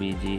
BG